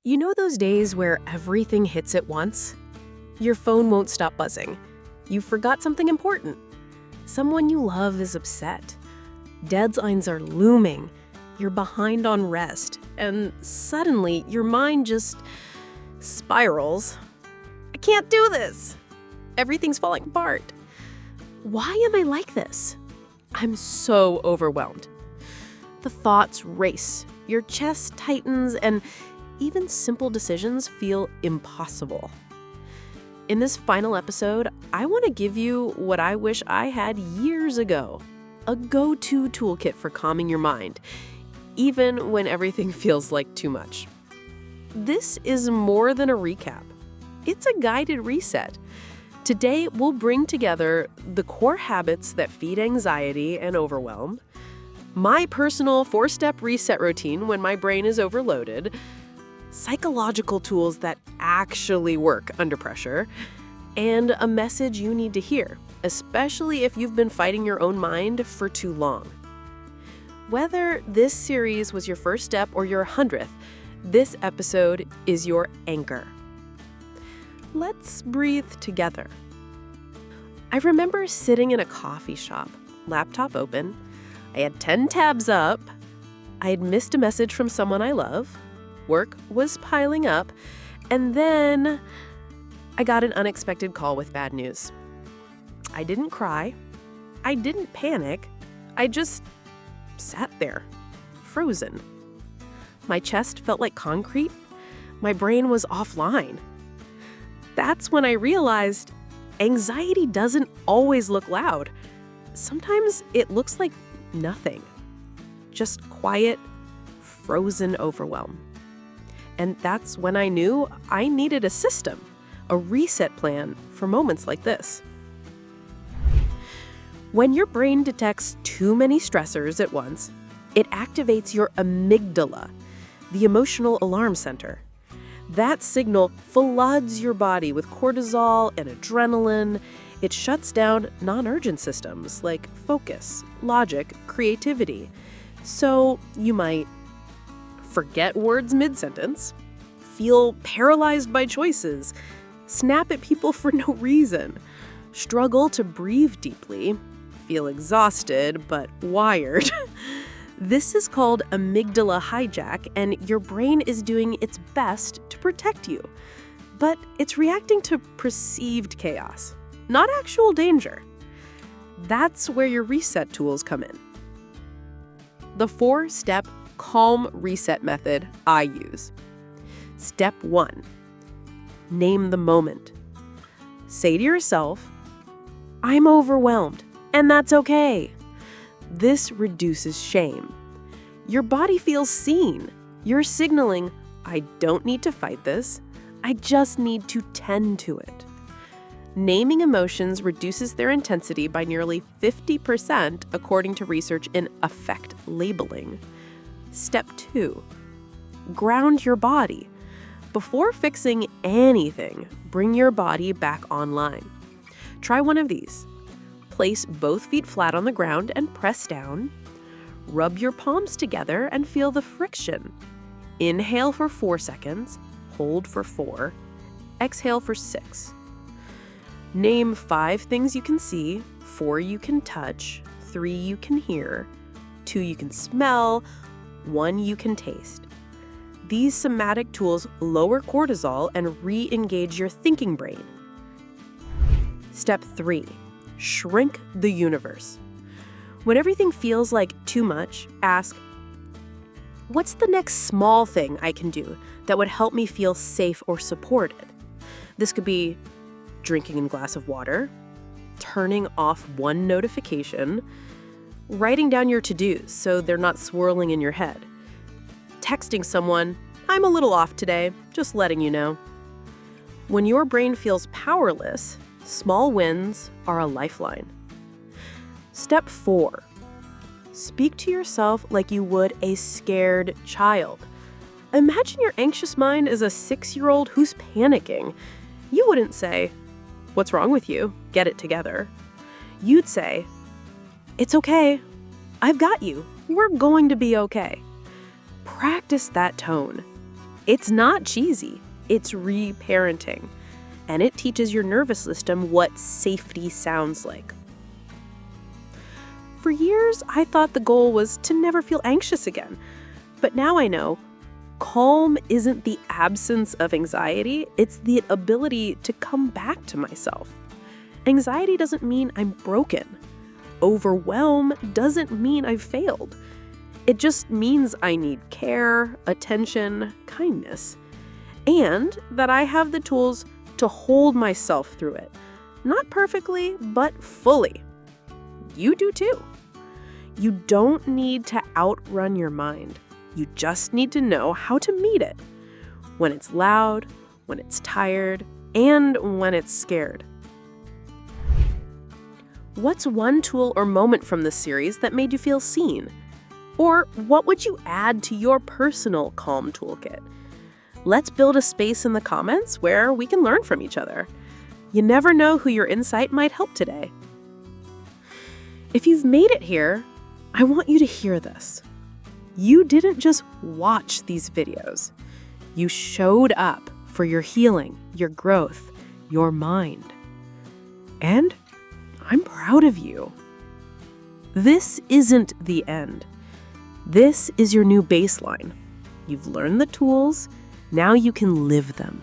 You know those days where everything hits at once? Your phone won't stop buzzing. You forgot something important. Someone you love is upset. Deadlines are looming. You're behind on rest. And suddenly, your mind just spirals. I can't do this. Everything's falling apart. Why am I like this? I'm so overwhelmed. The thoughts race. Your chest tightens, and even simple decisions feel impossible. In this final episode, I want to give you what I wish I had years ago, a go-to toolkit for calming your mind, even when everything feels like too much. This is more than a recap. It's a guided reset. Today, we'll bring together the core habits that feed anxiety and overwhelm, my personal 4-step reset routine when my brain is overloaded, psychological tools that actually work under pressure, and a message you need to hear, especially if you've been fighting your own mind for too long. Whether this series was your first step or your 100th, this episode is your anchor. Let's breathe together. I remember sitting in a coffee shop, laptop open. I had 10 tabs up. I had missed a message from someone I love. Work was piling up. And then I got an unexpected call with bad news. I didn't cry. I didn't panic. I just sat there, frozen. My chest felt like concrete. My brain was offline. That's when I realized anxiety doesn't always look loud. Sometimes it looks like nothing. Just quiet, frozen overwhelm. And that's when I knew I needed a system, a reset plan for moments like this. When your brain detects too many stressors at once, it activates your amygdala, the emotional alarm center. That signal floods your body with cortisol and adrenaline. It shuts down non-urgent systems like focus, logic, creativity. So you might forget words mid-sentence, feel paralyzed by choices, snap at people for no reason, struggle to breathe deeply, feel exhausted but wired. This is called amygdala hijack, and your brain is doing its best to protect you. But it's reacting to perceived chaos, not actual danger. That's where your reset tools come in. The 4-step calm reset method I use. Step 1, name the moment. Say to yourself, I'm overwhelmed, and that's okay. This reduces shame. Your body feels seen. You're signaling, I don't need to fight this. I just need to tend to it. Naming emotions reduces their intensity by nearly 50% according to research in affect labeling. Step 2, ground your body. Before fixing anything, bring your body back online. Try one of these. Place both feet flat on the ground and press down. Rub your palms together and feel the friction. Inhale for 4 seconds, hold for 4, exhale for 6. Name 5 things you can see, 4 you can touch, 3 you can hear, 2 you can smell, 1 you can taste. These somatic tools lower cortisol and re-engage your thinking brain. Step 3, shrink the universe. When everything feels like too much, ask, what's the next small thing I can do that would help me feel safe or supported? This could be drinking a glass of water, turning off one notification, writing down your to-dos so they're not swirling in your head, texting someone, I'm a little off today, just letting you know. When your brain feels powerless, small wins are a lifeline. Step 4, speak to yourself like you would a scared child. Imagine your anxious mind as a 6-year-old who's panicking. You wouldn't say, what's wrong with you? Get it together. You'd say, it's okay. I've got you. We're going to be okay. Practice that tone. It's not cheesy. It's reparenting. And it teaches your nervous system what safety sounds like. For years, I thought the goal was to never feel anxious again. But now I know calm isn't the absence of anxiety, it's the ability to come back to myself. Anxiety doesn't mean I'm broken. Overwhelm doesn't mean I've failed. It just means I need care, attention, kindness, and that I have the tools to hold myself through it. Not perfectly, but fully. You do too. You don't need to outrun your mind. You just need to know how to meet it. When it's loud, when it's tired, and when it's scared. What's one tool or moment from this series that made you feel seen? Or what would you add to your personal calm toolkit? Let's build a space in the comments where we can learn from each other. You never know who your insight might help today. If you've made it here, I want you to hear this. You didn't just watch these videos. You showed up for your healing, your growth, your mind. And I'm proud of you. This isn't the end. This is your new baseline. You've learned the tools. Now you can live them.